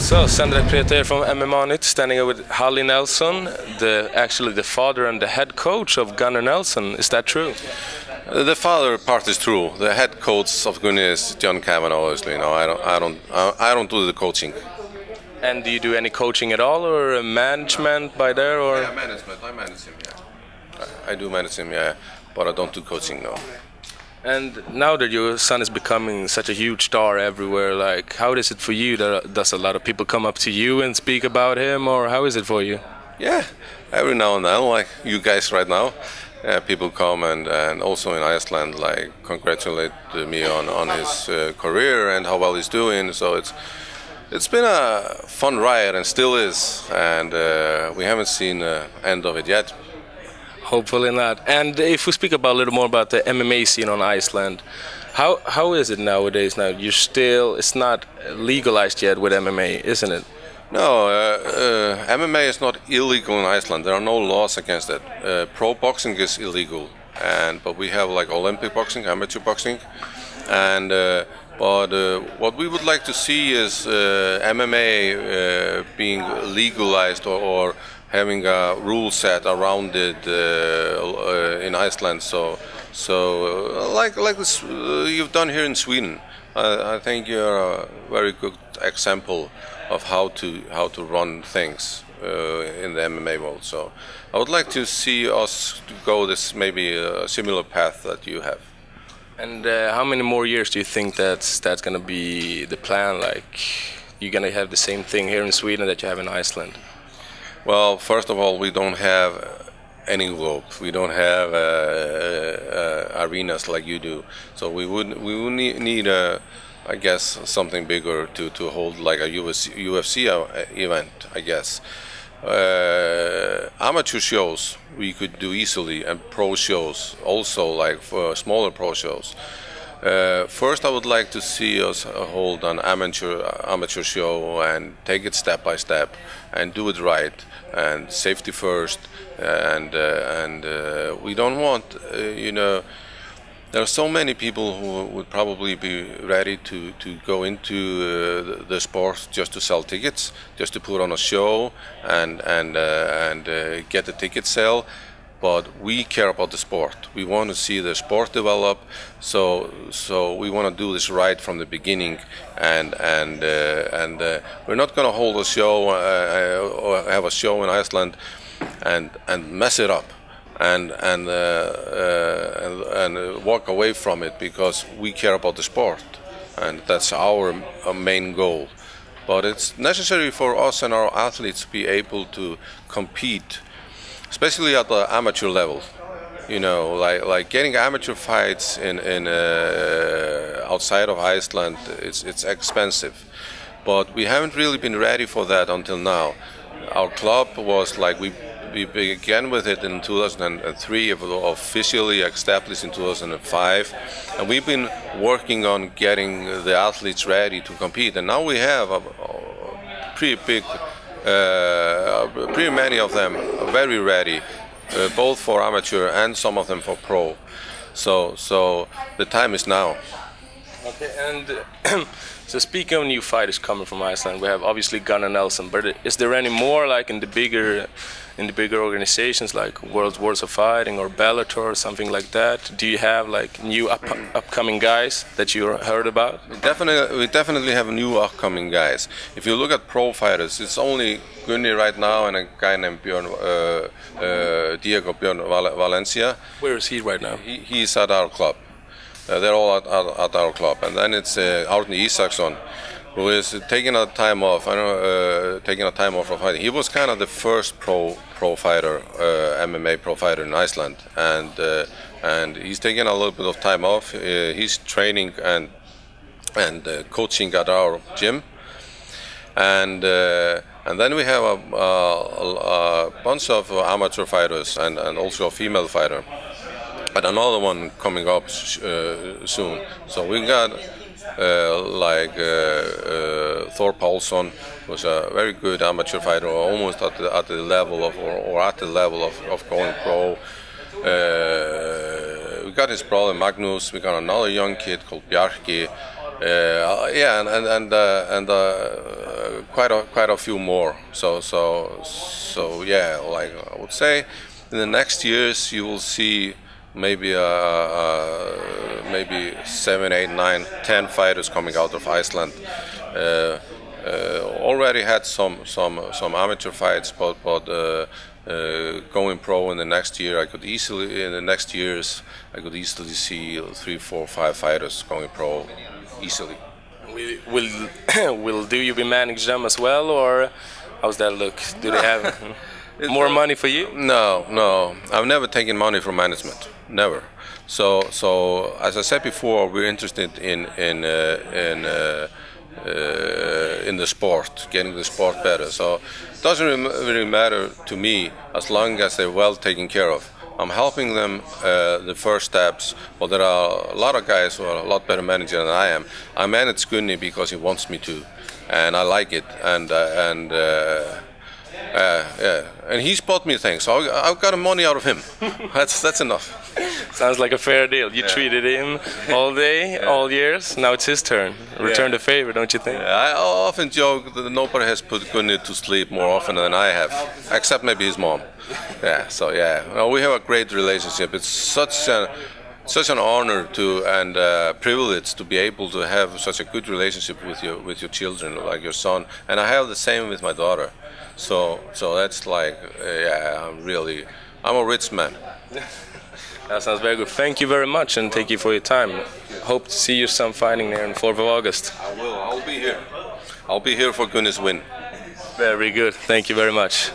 So, Sandra Peter from MMAnytt, standing here with Haraldur Nelson, actually the father and the head coach of Gunnar Nelson. Is that true? The father part is true. The head coach of Gunnar is John Kavanagh. Obviously, no, I don't do the coaching. And do you do any coaching at all, or management by there, or? Yeah, management. I manage him. Yeah, I do manage him. Yeah, but I don't do coaching. No. And now that your son is becoming such a huge star everywhere, like, how is it for you? Does a lot of people come up to you and speak about him, or how is it for you? Yeah, every now and then, like you guys right now, people come and also in Iceland, like, congratulate me on his career and how well he's doing. So it's been a fun ride and still is, and we haven't seen the end of it yet. Hopefully not. And if we speak about a little more about the MMA scene on Iceland, how is it nowadays? Now it's not legalized yet with MMA, isn't it? No, MMA is not illegal in Iceland. There are no laws against it. Pro boxing is illegal, but we have like Olympic boxing, amateur boxing, and but what we would like to see is MMA being legalized or having a rule set around it in Iceland. So like this you've done here in Sweden. I think you're a very good example of how to run things in the MMA world. So I would like to see us go this maybe a similar path that you have. And how many more years do you think that's going to be the plan? Like, you're going to have the same thing here in Sweden that you have in Iceland? Well, first of all, we don't have any globe. We don't have arenas like you do. So we would need I guess something bigger to hold like a UFC event, I guess. Amateur shows we could do easily, and pro shows also, like for smaller pro shows. First, I would like to see us hold an amateur show and take it step by step and do it right and safety first. And we don't want, there are so many people who would probably be ready to go into the sport just to sell tickets, just to put on a show and get the ticket sale. But we care about the sport. We want to see the sport develop. So we want to do this right from the beginning. And we're not going to hold a show or have a show in Iceland and mess it up and walk away from it, because we care about the sport, and that's our main goal. But it's necessary for us and our athletes to be able to compete, especially at the amateur level. Like getting amateur fights in outside of Iceland, it's expensive. But we haven't really been ready for that until now. Our club was like, we began with it in 2003, officially established in 2005, and we've been working on getting the athletes ready to compete. And now we have a pretty big, pretty many of them very ready, both for amateur and some of them for pro. So the time is now. Okay, and so speaking of new fighters coming from Iceland, we have obviously Gunnar Nelson, but is there any more like in the bigger organizations like World Wars of Fighting or Bellator or something like that? Do you have like new upcoming guys that you heard about? We definitely have new upcoming guys. If you look at pro fighters, it's only Gunnar right now and a guy named Diego Valencia. Where is he right now? He's at our club. They're all at our club. And then it's Árni Isaksson, who is taking a time off. Taking a time off from fighting. He was kind of the first pro fighter, MMA pro fighter in Iceland, and he's taking a little bit of time off. He's training and coaching at our gym, and then we have a bunch of amateur fighters and also a female fighter, and another one coming up soon. So we got Thor Paulson, was a very good amateur fighter, almost at the level of going pro. We got his brother Magnus. We got another young kid called Bjarki. Yeah, and quite a few more. So yeah, like I would say, in the next years you will see maybe 7, 8, 9, 10 fighters coming out of Iceland. Already had some amateur fights, but going pro in the next year, in the next years I could easily see 3, 4, 5 fighters going pro easily. Will do you be manage them as well, or how's that look? Do they have more money for you? No. I've never taken money from management, never. So as I said before, we're interested in the sport, getting the sport better. So it doesn't really matter to me as long as they're well taken care of. I'm helping them the first steps, but there are a lot of guys who are a lot better manager than I am. I manage Gunni because he wants me to, and I like it, and he's bought me things, so I've got money out of him. That's enough. Sounds like a fair deal. You treated him all day, all years. Now it's his turn. Return the favor, don't you think? I often joke that nobody has put Gunni to sleep more often than I have, except maybe his mom. So we have a great relationship. It's such an honor and privilege to be able to have such a good relationship with your children, like your son. And I have the same with my daughter. So that's like, I'm a rich man. That sounds very good. Thank you very much, and thank you for your time. Hope to see you some fighting there on 4th of August. I will. I'll be here. I'll be here for Gunni's win. Very good. Thank you very much.